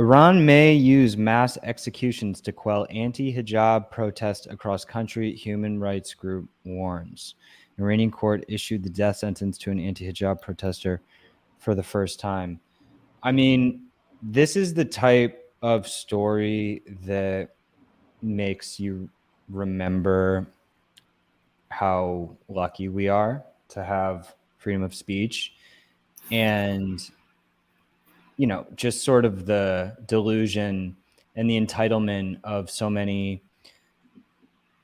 Iran may use mass executions to quell anti-hijab protests across country, human rights group warns. Iranian court issued the death sentence to an anti-hijab protester for the first time. I mean, this is the type of story that makes you remember how lucky we are to have freedom of speech, and just sort of the delusion and the entitlement of so many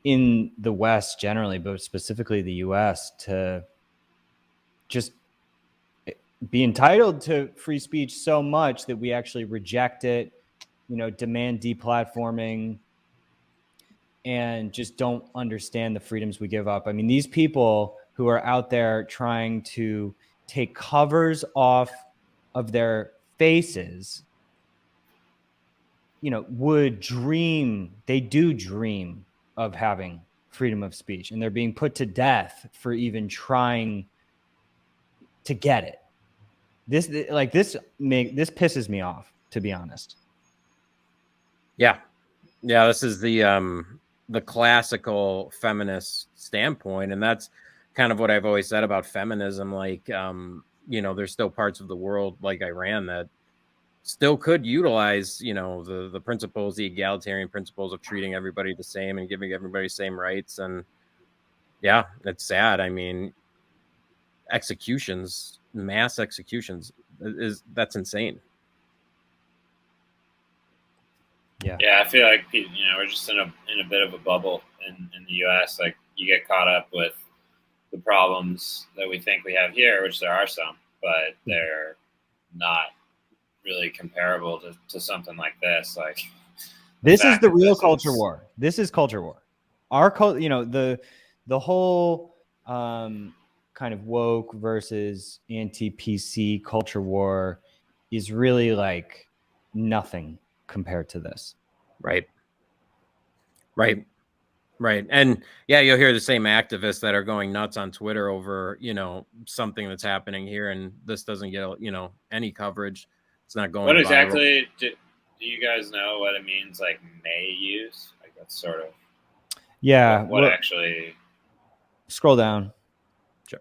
in the West generally, but specifically the US, to just be entitled to free speech so much that we actually reject it, demand deplatforming, and just don't understand the freedoms we give up. I mean, these people who are out there trying to take covers off of their faces, would dream, they do dream of having freedom of speech, and they're being put to death for even trying to get it. This pisses me off, to be honest. Yeah. This is the classical feminist standpoint, and that's kind of what I've always said about feminism. Like, there's still parts of the world like Iran that still could utilize, the principles, the egalitarian principles of treating everybody the same and giving everybody the same rights. And yeah, it's sad. I mean, executions, mass executions, that's insane. Yeah, I feel like we're just in a bit of a bubble in the U.S. Like, you get caught up with the problems that we think we have here, which there are some, but they're not really comparable to something like this. Like, this is the real culture war. This is culture war. Our the whole kind of woke versus anti-PC culture war is really like nothing compared to this. Right. And yeah, you'll hear the same activists that are going nuts on Twitter over, something that's happening here, and this doesn't get, any coverage. It's not going. What exactly do you guys know what it means? Like, may use? Like, that's sort of. Yeah. What actually? Scroll down. Sure.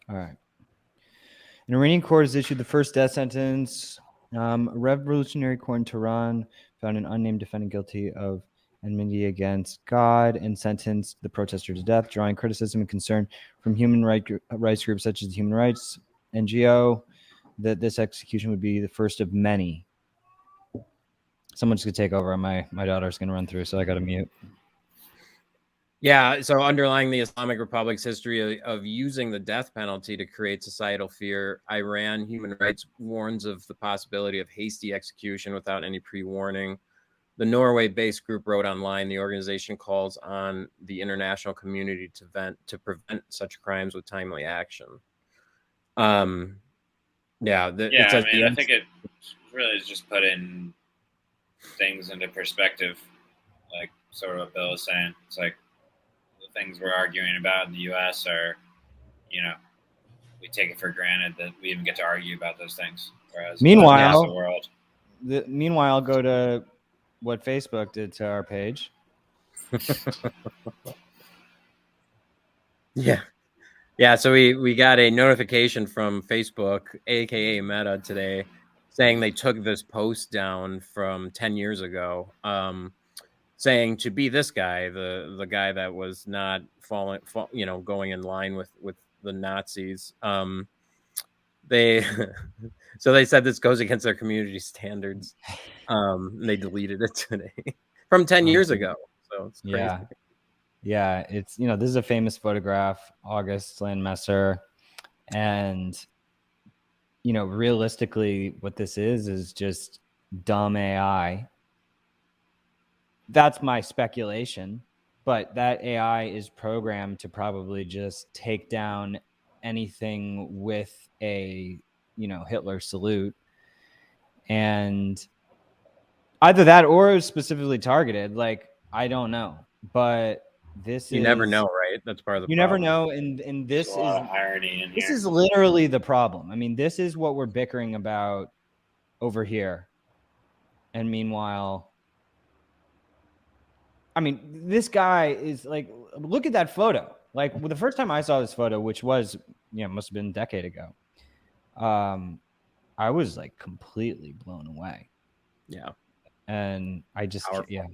All right. An Iranian court has issued the first death sentence. A revolutionary court in Tehran found an unnamed defendant guilty of enmity against God and sentenced the protester to death, drawing criticism and concern from human rights groups such as the Human Rights NGO that this execution would be the first of many. Someone's going to take over. My daughter's going to run through, so I got to mute. Yeah, so underlying the Islamic Republic's history of using the death penalty to create societal fear, Iran Human Rights warns of the possibility of hasty execution without any pre-warning. The Norway-based group wrote online, the organization calls on the international community to prevent such crimes with timely action. I think it really is just putting things into perspective, like sort of what Bill was saying. It's like, things we're arguing about in the U.S. are, we take it for granted that we even get to argue about those things. Whereas meanwhile, the world. Meanwhile, go to what Facebook did to our page. Yeah. So we got a notification from Facebook, aka Meta, today, saying they took this post down from 10 years ago. Saying to be this guy, the guy that was not going in line with the Nazis. They said this goes against their community standards. They deleted it today from 10 years ago. So it's crazy. Yeah. It's, this is a famous photograph, August Landmesser, and realistically, what this is just dumb AI. That's my speculation, but that AI is programmed to probably just take down anything with a, Hitler salute. And either that or it was specifically targeted. Like, I don't know. But this you never know, right? That's part of the you problem. never know, and this There's a lot of irony in this here. is literally the problem. I mean, this is what we're bickering about over here, and meanwhile, I mean, this guy is like, look at that photo. Like, well, the first time I saw this photo, which was, must have been a decade ago, I was like completely blown away. Yeah. And I just, Powerful. yeah.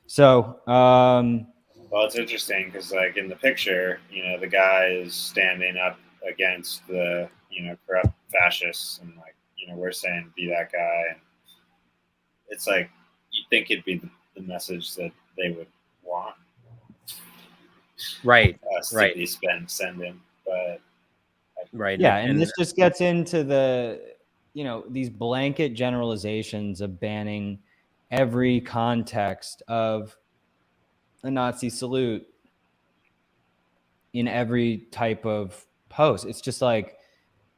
So, well, it's interesting because, like, in the picture, the guy is standing up against the, corrupt fascists, and like, we're saying be that guy, and it's like you'd think it'd be the message that they would want, right, us right, to be sending, but right, yeah, and this just gets into the, these blanket generalizations of banning every context of a Nazi salute in every type of post. It's just like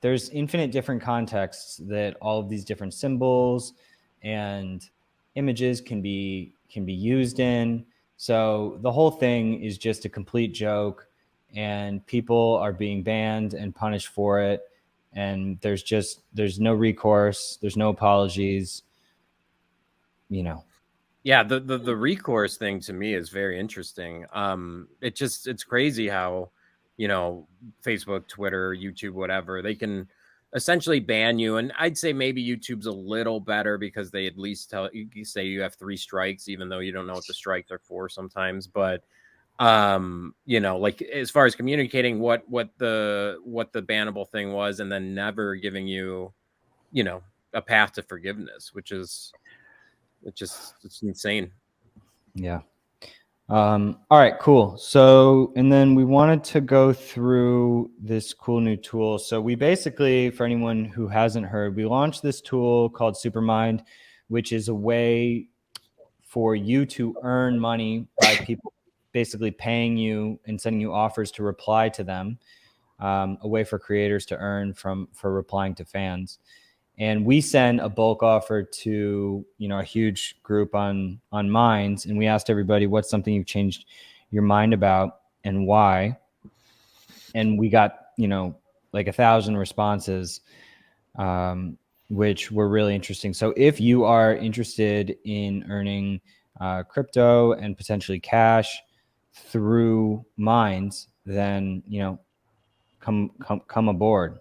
there's infinite different contexts that all of these different symbols and images can be used in. So the whole thing is just a complete joke, and people are being banned and punished for it. And there's no recourse, there's no apologies. Yeah, the recourse thing to me is very interesting. It's crazy how, Facebook, Twitter, YouTube, whatever, they can essentially ban you. And I'd say maybe YouTube's a little better because they at least tell you, say you have 3 strikes, even though you don't know what the strikes are for sometimes. But like as far as communicating what the bannable thing was, and then never giving you, a path to forgiveness, which is it's insane. Yeah. All right, cool. So, and then we wanted to go through this cool new tool. So we basically, for anyone who hasn't heard, we launched this tool called Supermind, which is a way for you to earn money by people basically paying you and sending you offers to reply to them. A way for creators to earn for replying to fans. And we sent a bulk offer to a huge group on Minds, and we asked everybody what's something you've changed your mind about and why. And we got like 1,000 responses, which were really interesting. So if you are interested in earning crypto and potentially cash through Minds, then come aboard.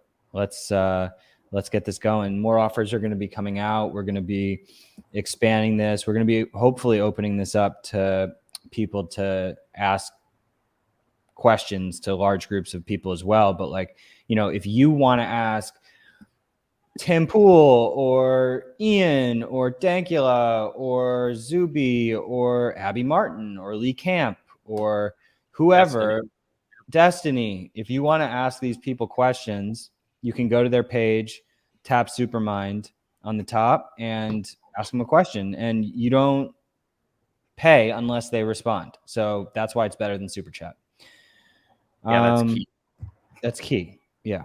Let's get this going. More offers are going to be coming out. We're going to be expanding this. We're going to be hopefully opening this up to people to ask questions to large groups of people as well. But like, if you want to ask Tim Pool or Ian or Dankula or Zuby or Abby Martin or Lee Camp or whoever, Destiny, if you want to ask these people questions, you can go to their page, tap Supermind on the top, and ask them a question. And you don't pay unless they respond. So that's why it's better than Super Chat. Yeah, that's key. That's key. Yeah.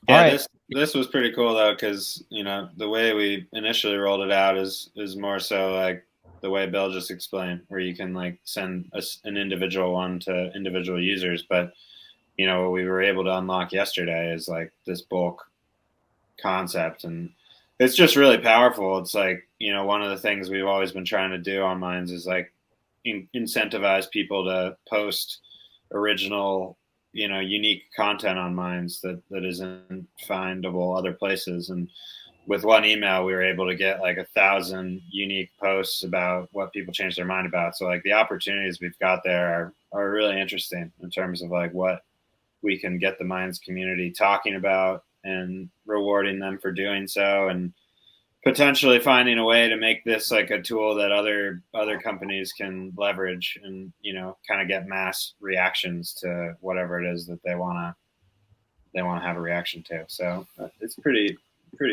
Yeah, right. This was pretty cool though, because the way we initially rolled it out is more so like the way Bill just explained, where you can like send an individual one to individual users. But what we were able to unlock yesterday is like this bulk concept, and it's just really powerful. It's like one of the things we've always been trying to do on Minds is like incentivize people to post original unique content on Minds that isn't findable other places. And with one email, we were able to get like 1,000 unique posts about what people changed their mind about. So like the opportunities we've got there are really interesting in terms of like what we can get the Minds community talking about and rewarding them for doing so, and potentially finding a way to make this like a tool that other companies can leverage and kind of get mass reactions to whatever it is that they want to have a reaction to. So it's pretty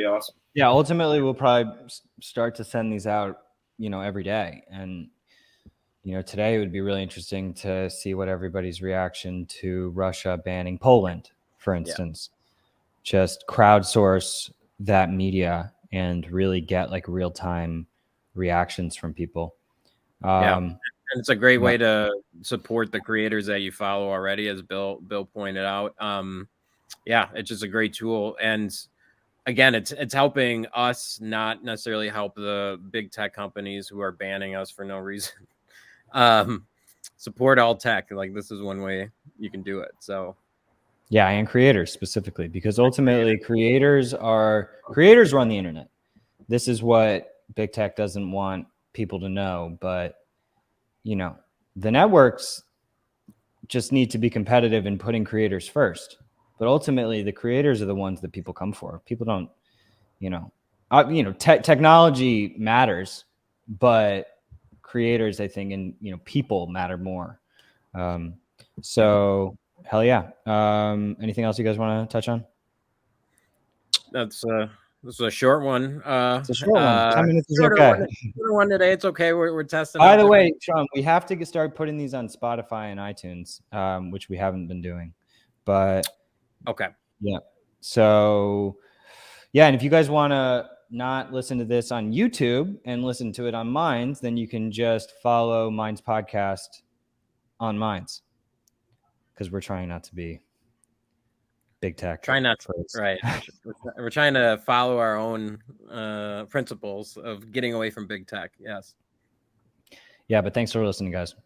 awesome. Yeah, ultimately we'll probably start to send these out every day, and today it would be really interesting to see what everybody's reaction to Russia banning Poland, for instance. Just crowdsource that media and really get like real-time reactions from people. And it's a great way to support the creators that you follow already, as Bill pointed out. Yeah, it's just a great tool. And again, it's helping us, not necessarily help the big tech companies who are banning us for no reason. Support all tech. Like, this is one way you can do it. So yeah, and creators specifically, because ultimately creators run the internet. This is what big tech doesn't want people to know, but the networks just need to be competitive in putting creators first. But ultimately, the creators are the ones that people come for. People don't, technology matters, but creators, I think, and people matter more. So hell yeah. Anything else you guys want to touch on? this is a short one. It's a short one. 10 minutes is shorter okay. Shorter one today. It's okay. We're testing. By the way, Sean, we have to start putting these on Spotify and iTunes, which we haven't been doing. But okay. Yeah. So yeah, and if you guys want to not listen to this on YouTube and listen to it on Minds, then you can just follow Minds Podcast on Minds, because we're trying not to be big tech. Try not to, right. We're trying to follow our own principles of getting away from big tech. Yes. Yeah, but thanks for listening, guys.